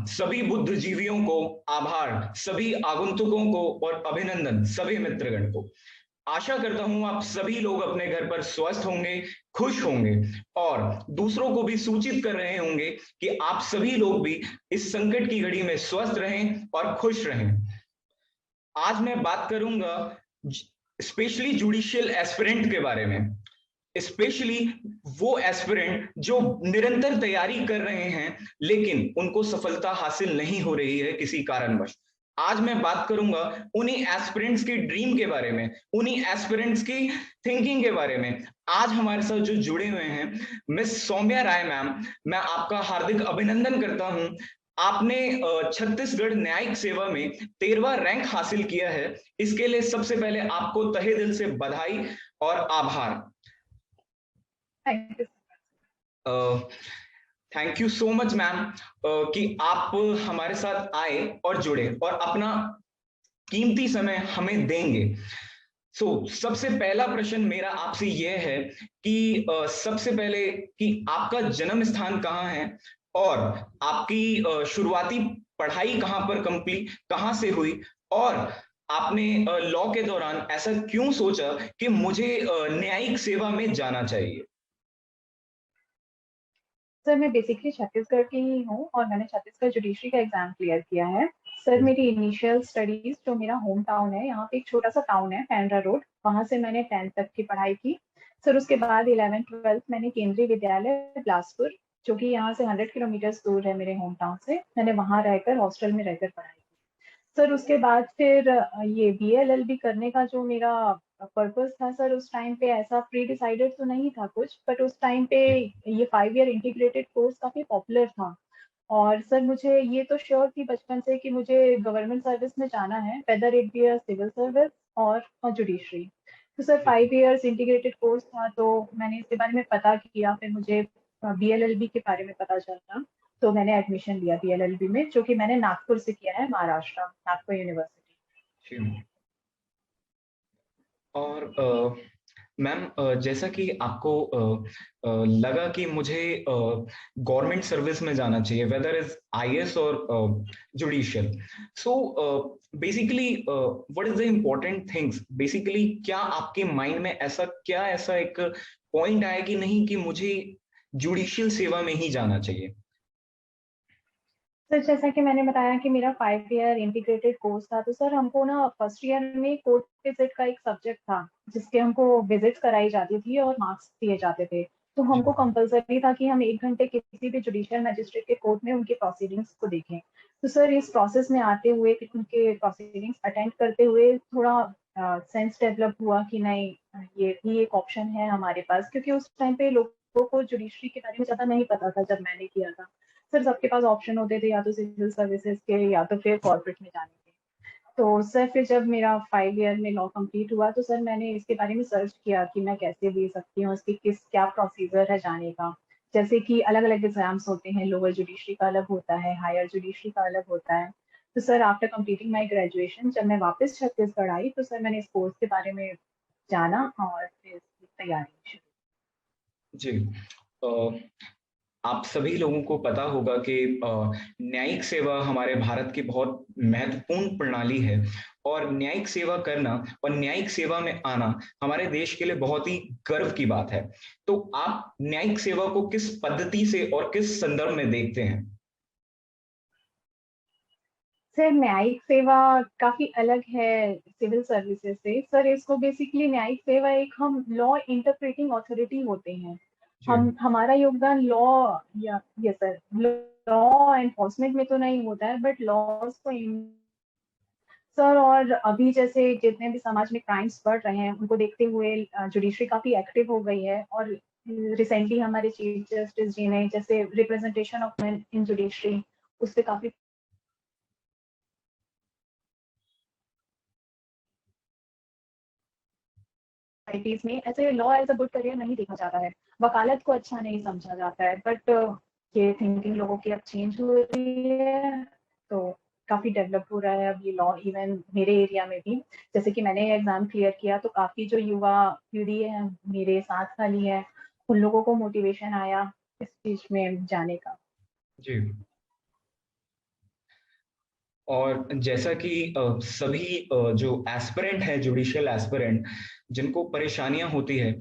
सभी बुद्धिजीवियों को आभार, सभी आगंतुकों को और अभिनंदन सभी मित्रगण को। आशा करता हूं आप सभी लोग अपने घर पर स्वस्थ होंगे, खुश होंगे और दूसरों को भी सूचित कर रहे होंगे कि आप सभी लोग भी इस संकट की घड़ी में स्वस्थ रहें और खुश रहें। आज मैं बात करूंगा स्पेशली जुडिशियल एस्पिरेंट के बारे में, स्पेशली वो एस्पिरेंट जो निरंतर तैयारी कर रहे हैं लेकिन उनको सफलता हासिल नहीं हो रही है किसी कारणवश। आज मैं बात करूंगा उन्हीं एस्पिरेंट्स की ड्रीम के बारे में, उन्हीं एस्पिरेंट्स की थिंकिंग के बारे में। आज हमारे साथ जो जुड़े हुए हैं मिस सौम्या राय मैम, मैं आपका हार्दिक अभिनंदन करता हूं। आपने छत्तीसगढ़ न्यायिक सेवा में 13वां रैंक हासिल किया है। इसके लिए सबसे पहले आपको तहे दिल से बधाई और आभार। Thank you. Thank you so much ma'am कि आप हमारे साथ आए और जुड़े और अपना कीमती समय हमें देंगे। सबसे पहला प्रश्न मेरा आपसे यह है कि सबसे पहले कि आपका जन्म स्थान कहाँ है और आपकी शुरुआती पढ़ाई कहाँ से हुई और आपने लॉ के दौरान ऐसा क्यों सोचा कि मुझे न्यायिक सेवा में जाना चाहिए? सर मैं बेसिकली छत्तीसगढ़ की ही हूँ और मैंने छत्तीसगढ़ जुडिशरी का एग्जाम क्लियर किया है। सर मेरी इनिशियल स्टडीज जो मेरा होम टाउन है, यहाँ पे एक छोटा सा टाउन है पैंड्रा रोड, वहां से मैंने 10th तक की पढ़ाई की। सर उसके बाद 11th-12th मैंने केंद्रीय विद्यालय बिलासपुर, जो कि यहाँ से 100 किलोमीटर दूर है मेरे होम टाउन से, मैंने वहां रहकर हॉस्टल में रहकर पढ़ाई की। सर उसके बाद फिर ये BLLB करने का जो मेरा पर्पस था सर, उस टाइम पे ऐसा प्री डिसाइडेड तो नहीं था कुछ, बट उस टाइम पे ये 5 ईयर इंटीग्रेटेड कोर्स काफी पॉपुलर था। और सर मुझे ये तो श्योर थी बचपन से कि मुझे गवर्नमेंट सर्विस में जाना है, whether it be a civil service और जुडिशरी। तो सर 5 ईयर्स इंटीग्रेटेड कोर्स था, तो मैंने इसके बारे में पता किया, फिर मुझे BLLB के बारे में पता चला, तो मैंने एडमिशन लिया BLLB में, जो कि मैंने नागपुर से किया है, महाराष्ट्र, नागपुर यूनिवर्सिटी। और मैम जैसा कि आपको लगा कि मुझे गवर्नमेंट सर्विस में जाना चाहिए, वेदर इज IAS और judicial, so basically what is the important things, basically क्या आपके माइंड में ऐसा एक पॉइंट आया कि नहीं कि मुझे जुडिशियल सेवा में ही जाना चाहिए? सर जैसा कि मैंने बताया कि मेरा 5 ईयर इंटीग्रेटेड कोर्स था, तो सर हमको ना फर्स्ट ईयर में कोर्ट विजिट का एक सब्जेक्ट था, जिसके हमको विजिट्स कराई जाती थी और मार्क्स दिए जाते थे। तो जी हमको कंपलसरी था कि हम 1 घंटे किसी भी जुडिशियल मजिस्ट्रेट के कोर्ट में उनके प्रोसीडिंग्स को देखें। तो सर इस प्रोसेस में आते हुए, कि उनके प्रोसीडिंग्स अटेंड करते हुए थोड़ा सेंस डेवलप हुआ कि नहीं, ये भी एक ऑप्शन है हमारे पास, क्योंकि उस टाइम पे लोगों को जुडिशरी के बारे में ज्यादा नहीं पता था जब मैंने किया था। सर सबके पास ऑप्शन होते थे, या तो सिविल सर्विसेज के या तो फिर कॉर्पोरेट में जाने के। तो सर फिर जब मेरा 5 ईयर में लॉ कंप्लीट हुआ, तो सर मैंने इसके बारे में सर्च किया कि मैं कैसे दे सकती हूँ, इसकी क्या प्रोसीजर है जाने का। जैसे कि अलग अलग एग्जाम्स होते हैं, लोअर जुडिशरी का अलग होता है, हायर जुडिशरी का अलग होता है। तो sir after completing my graduation, जब मैं वापस छत्तीसगढ़ आई, तो सर मैंने इस कोर्स के बारे में जाना और फिर इसकी तैयारी शुरू। जी, आप सभी लोगों को पता होगा कि न्यायिक सेवा हमारे भारत की बहुत महत्वपूर्ण प्रणाली है और न्यायिक सेवा करना और न्यायिक सेवा में आना हमारे देश के लिए बहुत ही गर्व की बात है। तो आप न्यायिक सेवा को किस पद्धति से और किस संदर्भ में देखते हैं? सर न्यायिक सेवा काफी अलग है सिविल सर्विसेज से। सर इसको बेसिकली न्यायिक सेवा एक हम लॉ इंटरप्रेटिंग अथॉरिटी होते हैं। जी हमारा योगदान लॉ या ये सर लॉ एनफोर्समेंट में तो नहीं होता है, बट लॉज को सर, और अभी जैसे जितने भी समाज में क्राइम्स बढ़ रहे हैं, उनको देखते हुए जुडिशरी काफी एक्टिव हो गई है। और रिसेंटली हमारे चीफ जस्टिस जी ने जैसे representation of men in judiciary, उस पर काफी सोसाइटीज में ऐसे law as a good career नहीं देखा जाता है, वकालत को अच्छा नहीं समझा जाता है। बट ये थिंकिंग लोगों की अब चेंज हो रही है, तो काफी डेवलप हो रहा है अब ये लॉ, इवन मेरे एरिया में भी। जैसे कि मैंने एग्जाम क्लियर किया, तो काफी जो युवा पीढ़ी है मेरे साथ वाली है, उन लोगों को मोटिवेशन आया इस चीज में जाने का। जी और जैसा कि सभी जो एस्पिरेंट है, जुडिशियल एस्पिरेंट, जिनको परेशानियां होती है,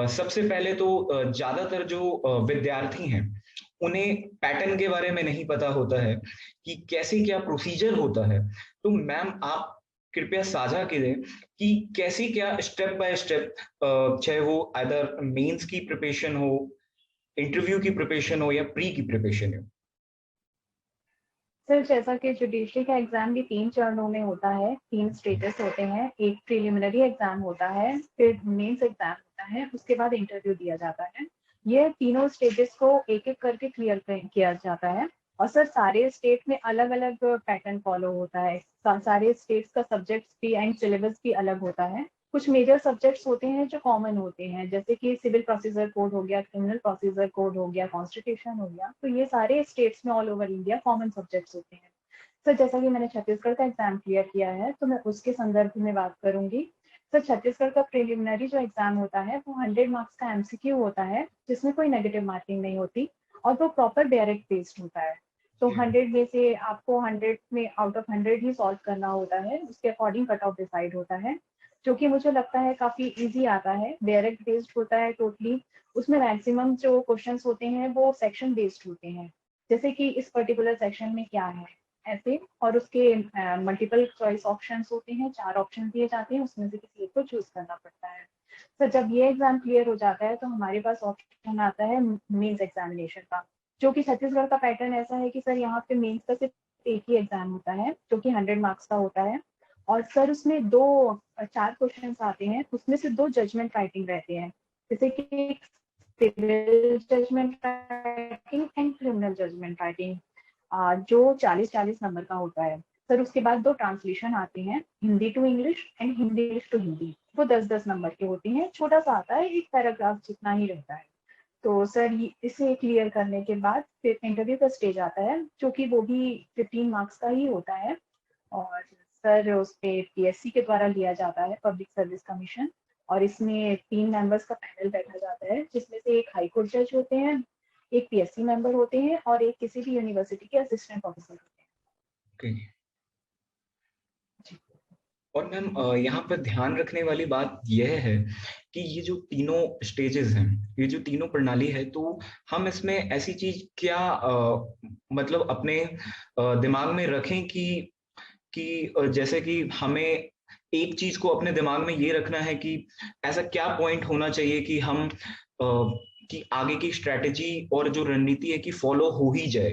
सबसे पहले तो ज्यादातर जो विद्यार्थी हैं, उन्हें पैटर्न के बारे में नहीं पता होता है कि कैसे क्या प्रोसीजर होता है। तो मैम आप कृपया साझा करें कि कैसे क्या स्टेप बाय स्टेप, चाहे वो आइदर मेंस की प्रिपरेशन हो, इंटरव्यू की प्रिपरेशन हो या प्री की प्रिपरेशन हो। सर जैसा कि जुडिशरी का एग्जाम भी 3 चरणों में होता है, 3 स्टेजेस होते हैं। एक प्रिलिमिनरी एग्जाम होता है, फिर मेंस एग्जाम होता है, उसके बाद इंटरव्यू दिया जाता है। ये तीनों स्टेजेस को एक-एक करके क्लियर किया जाता है। और सर सारे स्टेट में अलग-अलग पैटर्न फॉलो होता है। सारे स्टेट्स का सब्जेक्ट्स भी एंड सिलेबस भी अलग होता है। कुछ मेजर सब्जेक्ट्स होते हैं जो कॉमन होते हैं, जैसे कि सिविल प्रोसीजर कोड हो गया, क्रिमिनल प्रोसीजर कोड हो गया, कॉन्स्टिट्यूशन हो गया। तो ये सारे स्टेट्स में all over India common subjects होते हैं। सर जैसा कि मैंने छत्तीसगढ़ का एग्जाम क्लियर किया है, तो मैं उसके संदर्भ में बात करूंगी। सर छत्तीसगढ़ का प्रिलिमिनरी जो एग्जाम होता है वो 100 मार्क्स का एमसीक्यू होता है, जिसमें कोई नेगेटिव मार्किंग नहीं होती और वो प्रॉपर डायरेक्ट बेस्ड होता है। तो 100 में से आपको 100 में आउट ऑफ 100 ही सॉल्व करना होता है, उसके अकॉर्डिंग कट ऑफ डिसाइड होता है, जो कि मुझे लगता है काफी इजी आता है। डायरेक्ट बेस्ड होता है टोटली। उसमें मैक्सिमम जो क्वेश्चंस होते हैं वो सेक्शन बेस्ड होते हैं, जैसे कि इस पर्टिकुलर सेक्शन में क्या है ऐसे। और उसके मल्टीपल चॉइस ऑप्शंस होते हैं, 4 ऑप्शन दिए जाते हैं, उसमें से किसी एक को चूज करना पड़ता है। तो जब ये एग्जाम क्लियर हो जाता है तो हमारे पास ऑप्शन आता है मेंस एग्जामिनेशन का, जो कि छत्तीसगढ़ का पैटर्न ऐसा है कि सर यहाँ पे मेंस का सिर्फ एक ही एग्जाम होता है, जो कि 100 मार्क्स का होता है। और सर उसमें 4 क्वेश्चन आते हैं, उसमें से 2 जजमेंट राइटिंग रहते हैं, जैसे कि civil judgment writing and criminal judgment writing, जो 40-40 नंबर का होता है। सर उसके बाद 2 ट्रांसलेशन आते हैं, Hindi to English and Hindi English to Hindi, वो 10-10 नंबर के होते हैं। छोटा सा आता है, एक पैराग्राफ जितना ही रहता है। तो सर इसे क्लियर करने के बाद फिर इंटरव्यू का स्टेज आता है, जो कि वो भी 15 मार्क्स का ही होता है। और सर उस पे पीएससी के द्वारा लिया जाता है, पब्लिक सर्विस कमीशन। और इसमें 3 मेंबर्स का पैनल बैठा जाता है, जिसमें से एक हाई कोर्ट जज होते हैं, एक पीएससी मेंबर होते हैं और एक किसी भी यूनिवर्सिटी के असिस्टेंट प्रोफेसर होते हैं। Okay. जी। और मैम यहाँ पर ध्यान रखने वाली बात यह है कि ये जो तीनों स्टेजेस हैं, ये जो तीनों प्रणाली है, तो हम इसमें ऐसी चीज क्या मतलब अपने दिमाग में रखें कि जैसे कि हमें एक चीज को अपने दिमाग में ये रखना है कि ऐसा क्या पॉइंट होना चाहिए कि हम कि आगे की स्ट्रेटेजी और जो रणनीति है कि फॉलो हो ही जाए।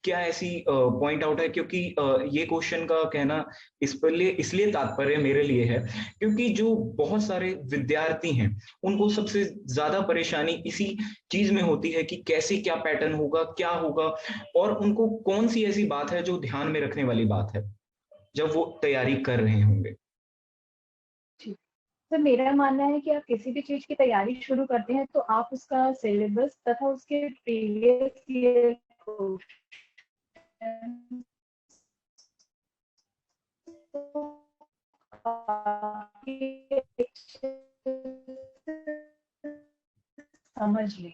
क्या ऐसी पॉइंट आउट है? क्योंकि ये क्वेश्चन का कहना इस पर लिए इसलिए तात्पर्य मेरे लिए है क्योंकि जो बहुत सारे विद्यार्थी हैं, उनको सबसे ज्यादा परेशानी इसी चीज में होती है कि कैसे क्या पैटर्न होगा, क्या होगा, और उनको कौन सी ऐसी बात है जो ध्यान में रखने वाली बात है जब वो तैयारी कर रहे होंगे। ठीक। सर मेरा मानना है कि आप किसी भी चीज की तैयारी शुरू करते हैं तो आप उसका सिलेबस तथा उसके प्रीवियस ईयर समझ लें।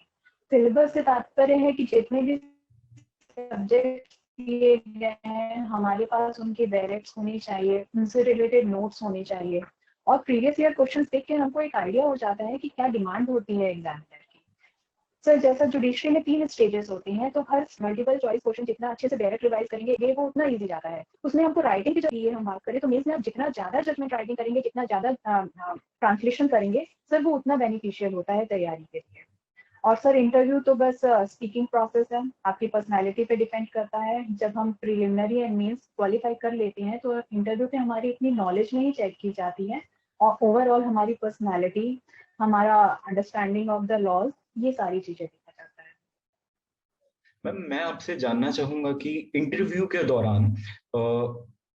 सिलेबस से तात्पर्य है कि जितने भी सब्जेक्ट दिए गए हैं हमारे पास उनके डायरेक्ट्स होने चाहिए, उनसे रिलेटेड नोट्स होने चाहिए। और प्रीवियस ईयर क्वेश्चंस देख के हमको एक आइडिया हो जाता है कि क्या डिमांड होती है एग्जामिनर की। सर जैसा जुडिशरी में 3 स्टेजेस होते हैं, तो हर मल्टीपल चॉइस क्वेश्चन जितना अच्छे से डायरेक्ट रिवाइज करेंगे ये वो उतना इजी जाता है। उसमें हमको राइटिंग की, जब ये हम बात करें तो मेंस में आप जितना ज्यादा जजमेंट राइटिंग करेंगे, जितना ज्यादा ट्रांसलेशन करेंगे, सर वो उतना बेनिफिशियल होता है तैयारी के लिए। और सर इंटरव्यू तो बस स्पीकिंग प्रोसेस है, आपकी पर्सनालिटी पे डिपेंड करता है। जब हम प्रिलिमिनरी एंड मेंस क्वालिफाई कर लेते हैं तो इंटरव्यू पे हमारी इतनी नॉलेज नहीं चेक की जाती है, और ओवरऑल हमारी पर्सनालिटी, हमारा अंडरस्टैंडिंग ऑफ द लॉज, ये सारी चीजें देखा जाता है। मैम मैं आपसे जानना चाहूंगा कि इंटरव्यू के दौरान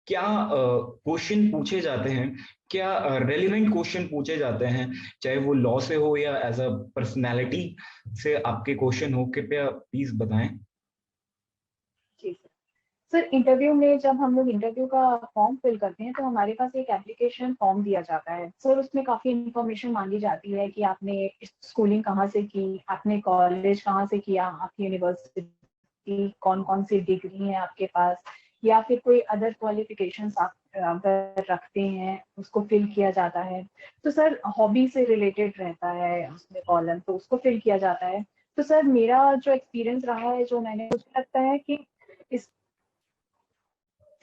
क्या क्वेश्चन पूछे जाते हैं, क्या रेलिवेंट क्वेश्चन पूछे जाते हैं, चाहे वो लॉ से हो या एज अ पर्सनालिटी से आपके क्वेश्चन हो, कृपया प्लीज बताएं। जी सर। सर इंटरव्यू में जब हम लोग इंटरव्यू का फॉर्म फिल करते हैं तो हमारे पास एक एप्लीकेशन फॉर्म दिया जाता है। सर उसमें काफी इंफॉर्मेशन मांगी जाती है कि आपने स्कूलिंग कहाँ से की, आपने कॉलेज कहाँ से किया, आपकी यूनिवर्सिटी कौन कौन सी डिग्री है आपके पास, या फिर कोई अदर क्वालिफिकेशंस आप अगर रखते हैं उसको फिल किया जाता है। तो सर हॉबी से रिलेटेड रहता है उसमें कॉलम, तो उसको फिल किया जाता है। तो सर मेरा जो एक्सपीरियंस रहा है, जो मैंने, मुझे लगता है कि इस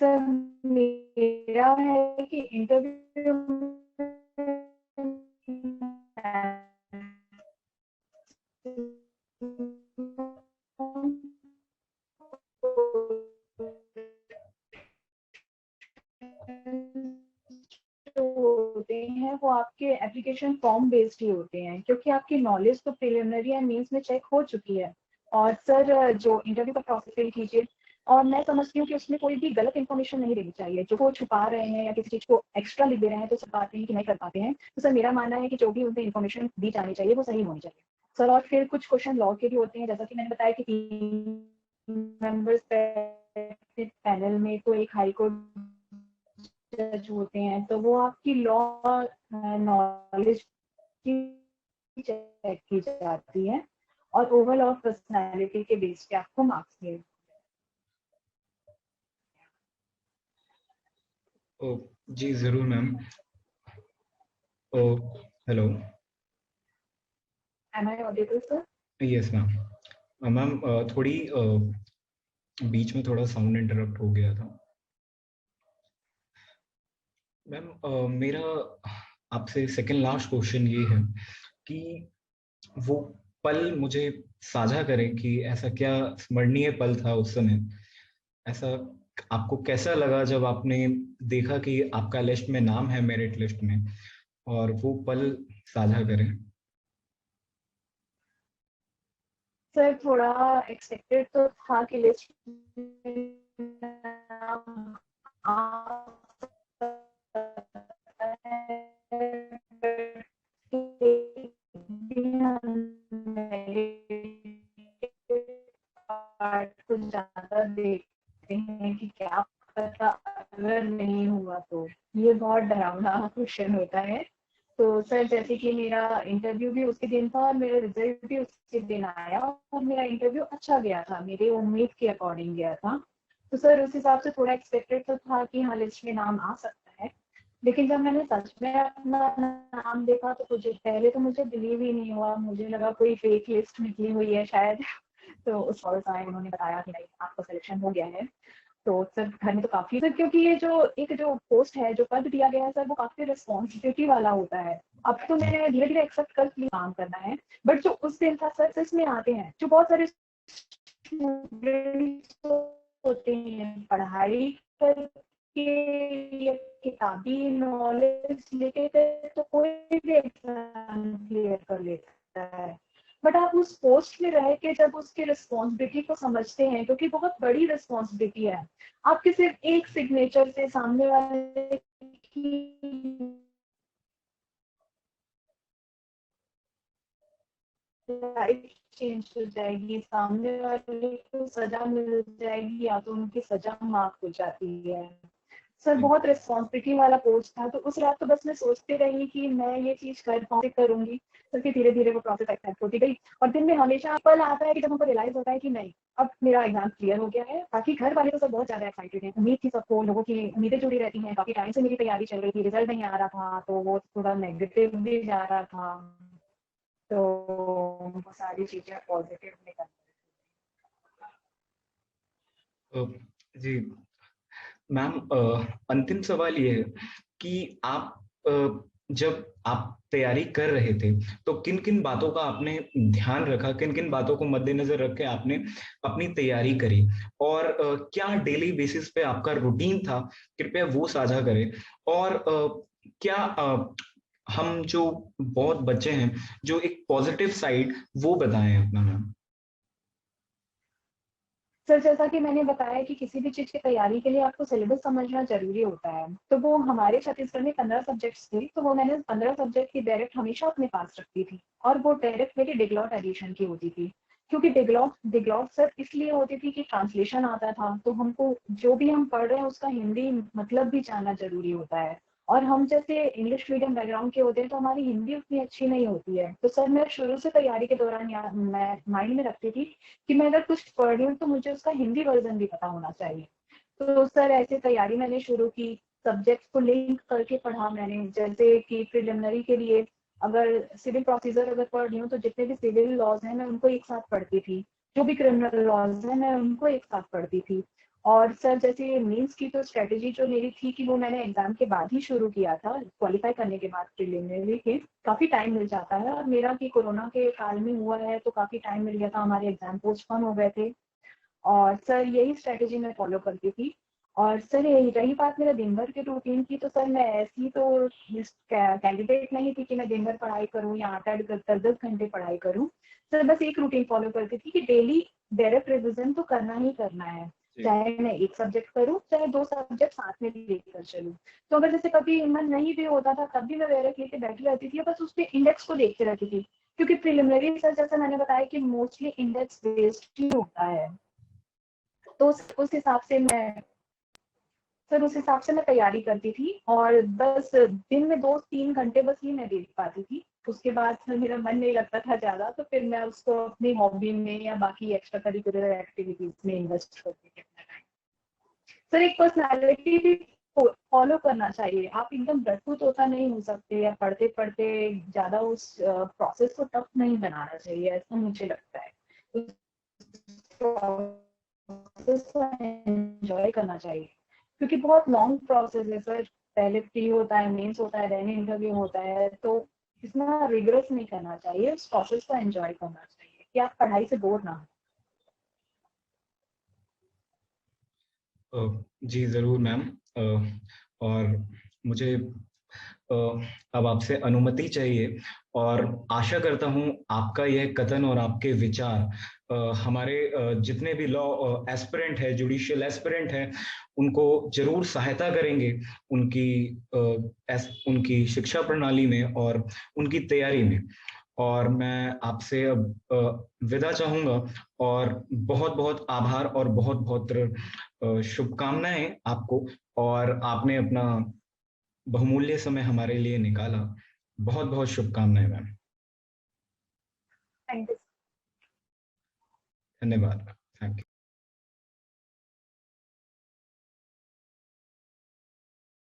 सर मेरा है कि इंटरव्यू जो होते हैं वो आपके एप्लीकेशन फॉर्म बेस्ड ही होते हैं, क्योंकि आपकी नॉलेज तो प्रिलिमिनरी एंड मेंस में चेक हो चुकी है। और सर जो इंटरव्यू का प्रोसेस फिल कीजिए, और मैं समझती हूँ कि उसमें कोई भी गलत इन्फॉर्मेशन नहीं देनी चाहिए। जो वो छुपा रहे हैं या किसी चीज को एक्स्ट्रा लिख दे रहे हैं तो सब पाते हैं कि नहीं कर पाते हैं। तो सर मेरा मानना है कि जो भी उनसे इन्फॉर्मेशन दी जानी चाहिए वो सही होनी चाहिए सर। और फिर कुछ क्वेश्चन लॉ के भी होते हैं, जैसा कि मैंने बताया कि 3 मेंबर्स पैनल में तो एक हाई कोर्ट जज होते हैं, तो वो आपकी लॉ नॉलेज की चेक की जाती है और ओवरऑल पर्सनालिटी के बेस पे आपको मार्क्स दिए। ओ, जी जरूर मैम। ओ, hello. Am I audible sir? Yes ma'am. Ma'am थोड़ी बीच में थोड़ा साउंड इंटरप्ट हो गया था। मैम मेरा आपसे सेकंड लास्ट क्वेश्चन ये है कि वो पल मुझे साझा करें कि ऐसा क्या स्मरणीय पल था उस समय। ऐसा आपको कैसा लगा जब आपने देखा कि आपका लिस्ट में नाम है, मेरिट लिस्ट में, और वो पल साझा करें। सर थोड़ा एक्सपेक्टेड तो था कि लिस्ट कुछ ज्यादा देखते हैं कि क्या पता अगर नहीं हुआ तो। ये बहुत डरावना क्वेश्चन होता है। तो सर जैसे कि मेरा इंटरव्यू भी उसी दिन था और मेरा रिजल्ट भी उसी दिन आया, और मेरा इंटरव्यू अच्छा गया था, मेरी उम्मीद के अकॉर्डिंग गया था। तो सर उस हिसाब से थोड़ा एक्सपेक्टेड तो था कि हाँ लिस्ट में नाम आ सकता है। लेकिन जब मैंने सच में अपना नाम देखा तो मुझे पहले तो मुझे बिलीव ही नहीं हुआ, मुझे लगा कोई फेक लिस्ट निकली हुई है शायद। तो उस समय उन्होंने बताया कि नहीं आपका सिलेक्शन हो गया है। तो सर घर में तो काफी सर, क्योंकि ये जो एक जो पोस्ट है, जो पद दिया गया है सर, वो काफी रिस्पॉन्सिबिलिटी वाला होता है। अब तो मैंने धीरे धीरे एक्सेप्ट कर लिया काम करना है, बट जो उस दिन था सर, इसमें आते हैं जो बहुत सारे स्टूडेंट्स होते हैं पढ़ाई करके या किताबी नॉलेज लेके गए तो कोई भी एग्जाम क्लियर कर लेता है। बट आप उस पोस्ट में रह के जब उसकी रिस्पॉन्सिबिलिटी को समझते हैं, क्योंकि बहुत बड़ी रिस्पॉन्सिबिलिटी है, आपके सिर्फ एक सिग्नेचर से सामने वाले की लाइफ चेंज हो जाएगी, सामने वाले को सजा मिल जाएगी या तो उनकी सजा माफ हो जाती है। सर बहुत रिस्पॉन्सिबिलिटी वाला पोस्ट था, तो उस रात तो बस मैं सोचते रही कि मैं ये चीज कर पाऊंगी, करूंगी। तो फिर धीरे धीरे वो प्रोसेस एक्सेप्ट होती गई। और दिन में हमेशा पल आता है कि जब हमको रियलाइज होता है कि नहीं अब मेरा एग्जाम क्लियर हो गया है। बाकी घर वाले तो सब बहुत ज्यादा एक्साइटेड हैं, उम्मीद थी सबको, लोगों की उम्मीदें जुड़ी रहती हैं, काफी टाइम से मेरी तैयारी चल रही थी, रिजल्ट नहीं आ रहा था तो वो थोड़ा नेगेटिव भी जा रहा था। तो वो सारी चीजें पॉजिटिव निकल। अ, जी मैम, अंतिम सवाल ये है कि आप जब आप तैयारी कर रहे थे तो किन किन बातों का आपने ध्यान रखा, किन किन बातों को मद्देनजर रख के आपने अपनी तैयारी करी, और क्या डेली बेसिस पे आपका रूटीन था, कृपया वो साझा करें। और क्या हम जो बहुत बच्चे हैं जो एक पॉजिटिव साइड वो बताएं अपना मैम। सर जैसा कि मैंने बताया कि किसी भी चीज की तैयारी के लिए आपको सिलेबस समझना जरूरी होता है। तो वो हमारे छत्तीसगढ़ में 15 सब्जेक्ट्स थे, तो वो मैंने 15 सब्जेक्ट की डायरेक्ट हमेशा अपने पास रखती थी, और वो डायरेक्ट मेरी डिगलॉट एडिशन की होती थी। क्योंकि डिगलॉट डिगलॉट सर इसलिए होती थी कि ट्रांसलेशन आता था, तो हमको जो भी हम पढ़ रहे हैं उसका हिंदी मतलब भी जानना जरूरी होता है। और हम जैसे इंग्लिश मीडियम बैकग्राउंड के होते हैं तो हमारी हिंदी उतनी अच्छी नहीं होती है। तो सर मैं शुरू से तैयारी के दौरान मैं माइंड में रखती थी कि मैं अगर कुछ पढ़ रही हूँ तो मुझे उसका हिंदी वर्जन भी पता होना चाहिए। तो सर ऐसे तैयारी मैंने शुरू की, सब्जेक्ट को लिंक करके पढ़ा मैंने, जैसे कि प्रिलिमिनरी के लिए अगर सिविल प्रोसीजर अगर पढ़ रही हूँ तो जितने भी सिविल लॉज हैं मैं उनको एक साथ पढ़ती थी, जो भी क्रिमिनल लॉज हैं मैं उनको एक साथ पढ़ती थी। और सर जैसे मीन्स की तो स्ट्रेटेजी जो मेरी थी कि वो मैंने एग्जाम के बाद ही शुरू किया था, क्वालिफाई करने के बाद प्रिलिमिनरी के काफी टाइम मिल जाता है, और मेरा कि कोरोना के काल में हुआ है तो काफी टाइम मिल गया था, हमारे एग्जाम पोस्टपोन हो गए थे। और सर यही स्ट्रेटेजी मैं फॉलो करती थी। और सर यही रही बात मेरा दिन भर के रूटीन की, तो सर मैं ऐसी तो कैंडिडेट नहीं थी कि मैं दिन भर पढ़ाई करूँ या 8-8 10-10 घंटे पढ़ाई करूँ। सर बस एक रूटीन फॉलो करती थी कि डेली डायरेक्ट रिविजन तो करना ही करना है, चाहे मैं एक सब्जेक्ट करूँ चाहे 2 सब्जेक्ट साथ में भी लेकर चलूँ। तो अगर जैसे कभी मन नहीं भी होता था तब भी मैं डायरेक्ट लेके बैठी रहती थी, बस उसके इंडेक्स को देखते रहती थी, क्योंकि प्रिलिमिनरी सर जैसा मैंने बताया कि मोस्टली इंडेक्स बेस्ड ही होता है। तो उस हिसाब से मैं सर उस हिसाब से मैं तैयारी करती थी, और बस दिन में 2-3 घंटे बस ही मैं दे पाती थी। उसके बाद फिर मेरा मन नहीं लगता था ज्यादा, तो फिर मैं उसको अपनी हॉबी में या बाकी एक्स्ट्रा करिकुलर एक्टिविटीज में इन्वेस्ट करती थी अपना टाइम। सर एक पर्सनालिटी भी फॉलो करना चाहिए, आप एकदम ब्रटफुट होता नहीं हो सकते, या पढ़ते पढ़ते ज्यादा उस प्रोसेस को टफ नहीं बनाना चाहिए, ऐसा मुझे लगता है। प्रोसेस को एंजॉय करना चाहिए, क्योंकि बहुत लॉन्ग प्रोसेस है सर, पहले प्री होता है, मेंस होता है, देन इंटरव्यू होता है, तो इतना रिग्रेस नहीं करना चाहिए, उस प्रोसेस को एंजॉय करना चाहिए कि आप पढ़ाई से बोर ना जी ज़रूर मैम। और मुझे अब आपसे अनुमति चाहिए, और आशा करता हूं आपका यह कथन और आपके विचार हमारे जितने भी लॉ एस्पिरेंट है, जुडिशियल एस्पिरेंट है, उनको जरूर सहायता करेंगे उनकी उनकी शिक्षा प्रणाली में और उनकी तैयारी में। और मैं आपसे अब विदा चाहूंगा, और बहुत बहुत आभार और बहुत बहुत शुभकामनाएं आपको, और आपने अपना बहुमूल्य समय हमारे लिए निकाला। बहुत बहुत शुभकामनाएं मैम। है। धन्यवाद।